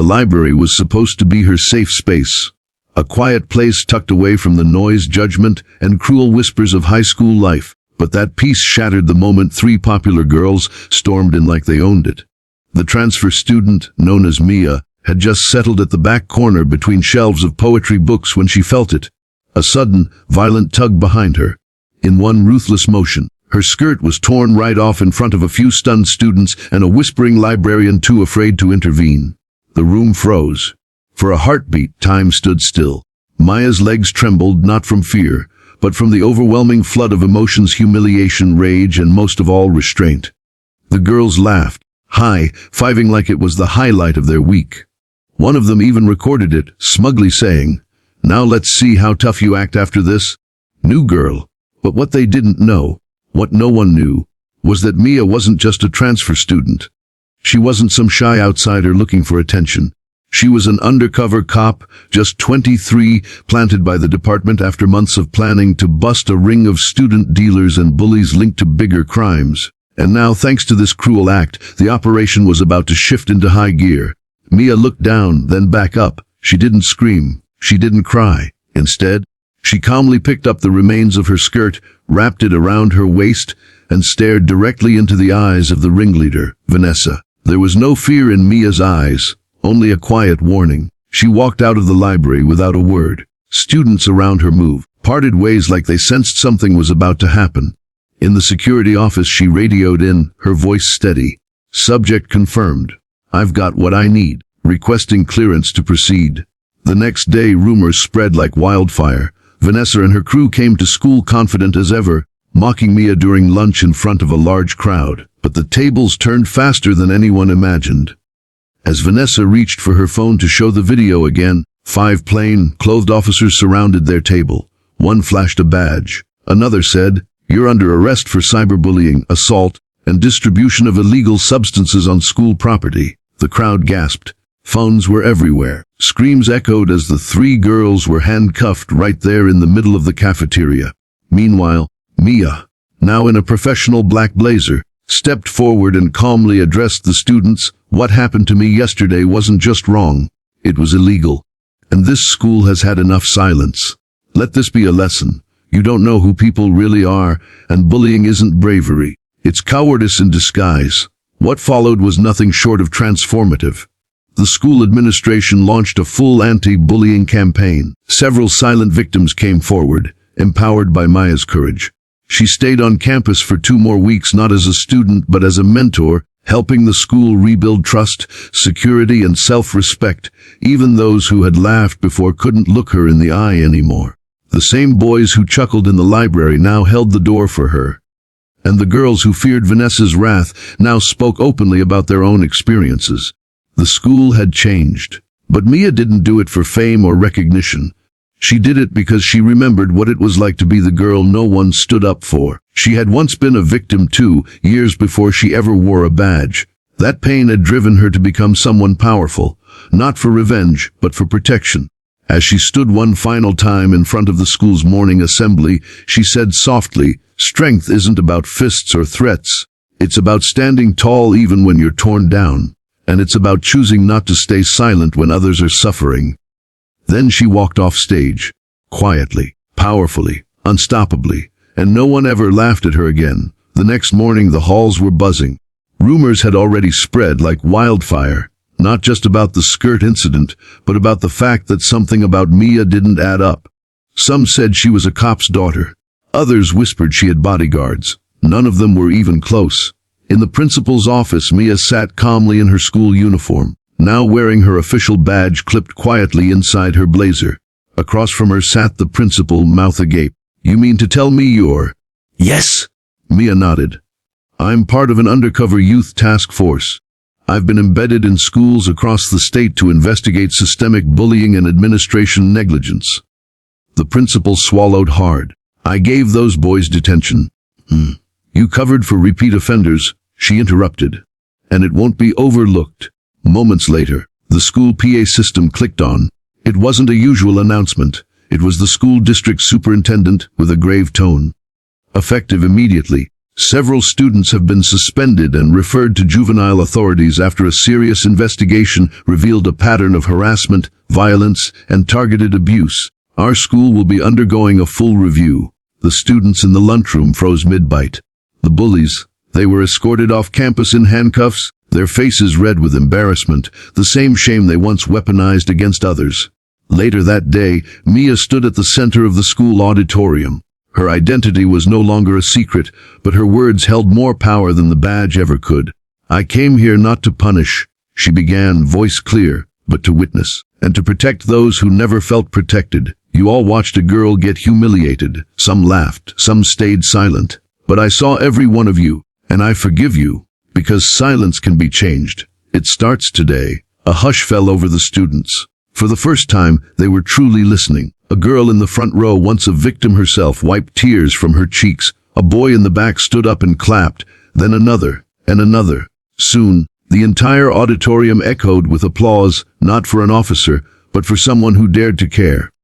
The library was supposed to be her safe space. A quiet place tucked away from the noise, judgment, and cruel whispers of high school life. But that peace shattered the moment three popular girls stormed in like they owned it. The transfer student, known as Mia, had just settled at the back corner between shelves of poetry books when she felt it. A sudden, violent tug behind her. In one ruthless motion, her skirt was torn right off in front of a few stunned students and a whispering librarian too afraid to intervene. The room froze. For a heartbeat, time stood still. Maya's legs trembled, not from fear, but from the overwhelming flood of emotions, humiliation, rage, and most of all, restraint. The girls laughed, high-fiving like it was the highlight of their week. One of them even recorded it, smugly saying, "Now let's see how tough you act after this." New girl. But what they didn't know, what no one knew, was that Mia wasn't just a transfer student. She wasn't some shy outsider looking for attention. She was an undercover cop, just 23, planted by the department after months of planning to bust a ring of student dealers and bullies linked to bigger crimes. And now, thanks to this cruel act, the operation was about to shift into high gear. Mia looked down, then back up. She didn't scream. She didn't cry. Instead, she calmly picked up the remains of her skirt, wrapped it around her waist, and stared directly into the eyes of the ringleader, Vanessa. There was no fear in Mia's eyes. Only a quiet warning. She walked out of the library without a word. Students around her moved, parted ways like they sensed something was about to happen. In the security office she radioed in, her voice steady. "Subject confirmed. I've got what I need," requesting clearance to proceed. The next day rumors spread like wildfire. Vanessa and her crew came to school confident as ever, mocking Mia during lunch in front of a large crowd. But the tables turned faster than anyone imagined. As Vanessa reached for her phone to show the video again, 5 plain-clothed officers surrounded their table. One flashed a badge. Another said, "You're under arrest for cyberbullying, assault, and distribution of illegal substances on school property." The crowd gasped. Phones were everywhere. Screams echoed as the 3 girls were handcuffed right there in the middle of the cafeteria. Meanwhile, Mia, now in a professional black blazer, stepped forward and calmly addressed the students. "What happened to me yesterday wasn't just wrong, it was illegal. And this school has had enough silence. Let this be a lesson. You don't know who people really are, and bullying isn't bravery. It's cowardice in disguise." What followed was nothing short of transformative. The school administration launched a full anti-bullying campaign. Several silent victims came forward, empowered by Maya's courage. She stayed on campus for 2 more weeks, not as a student but as a mentor, helping the school rebuild trust, security, and self-respect. Even those who had laughed before couldn't look her in the eye anymore. The same boys who chuckled in the library now held the door for her. And the girls who feared Vanessa's wrath now spoke openly about their own experiences. The school had changed. But Mia didn't do it for fame or recognition. She did it because she remembered what it was like to be the girl no one stood up for. She had once been a victim too, years before she ever wore a badge. That pain had driven her to become someone powerful, not for revenge, but for protection. As she stood one final time in front of the school's morning assembly, she said softly, "Strength isn't about fists or threats. It's about standing tall even when you're torn down. And it's about choosing not to stay silent when others are suffering." Then she walked off stage, quietly, powerfully, unstoppably, and no one ever laughed at her again. The next morning the halls were buzzing. Rumors had already spread like wildfire, not just about the skirt incident, but about the fact that something about Mia didn't add up. Some said she was a cop's daughter. Others whispered she had bodyguards. None of them were even close. In the principal's office, Mia sat calmly in her school uniform, now wearing her official badge clipped quietly inside her blazer. Across from her sat the principal, mouth agape. "You mean to tell me you're—" "Yes," Mia nodded. "I'm part of an undercover youth task force. I've been embedded in schools across the state to investigate systemic bullying and administration negligence." The principal swallowed hard. "I gave those boys detention." "You covered for repeat offenders," she interrupted. "And it won't be overlooked." Moments later, the school PA system clicked on. It wasn't a usual announcement. It was the school district superintendent with a grave tone. "Effective immediately, Several students have been suspended and referred to juvenile authorities after a serious investigation revealed a pattern of harassment, violence, and targeted abuse. Our school will be undergoing a full review. The students in the lunchroom froze mid-bite. The bullies, they were escorted off campus in handcuffs, their faces red with embarrassment, the same shame they once weaponized against others. Later that day, Mia stood at the center of the school auditorium. Her identity was no longer a secret, but her words held more power than the badge ever could. "I came here not to punish," she began, voice clear, "but to witness, and to protect those who never felt protected. You all watched a girl get humiliated. Some laughed, some stayed silent. But I saw every one of you, and I forgive you, because silence can be changed. It starts today." A hush fell over the students. For the first time, they were truly listening. A girl in the front row, once a victim herself, wiped tears from her cheeks. A boy in the back stood up and clapped, then another, and another. Soon, the entire auditorium echoed with applause, not for an officer, but for someone who dared to care.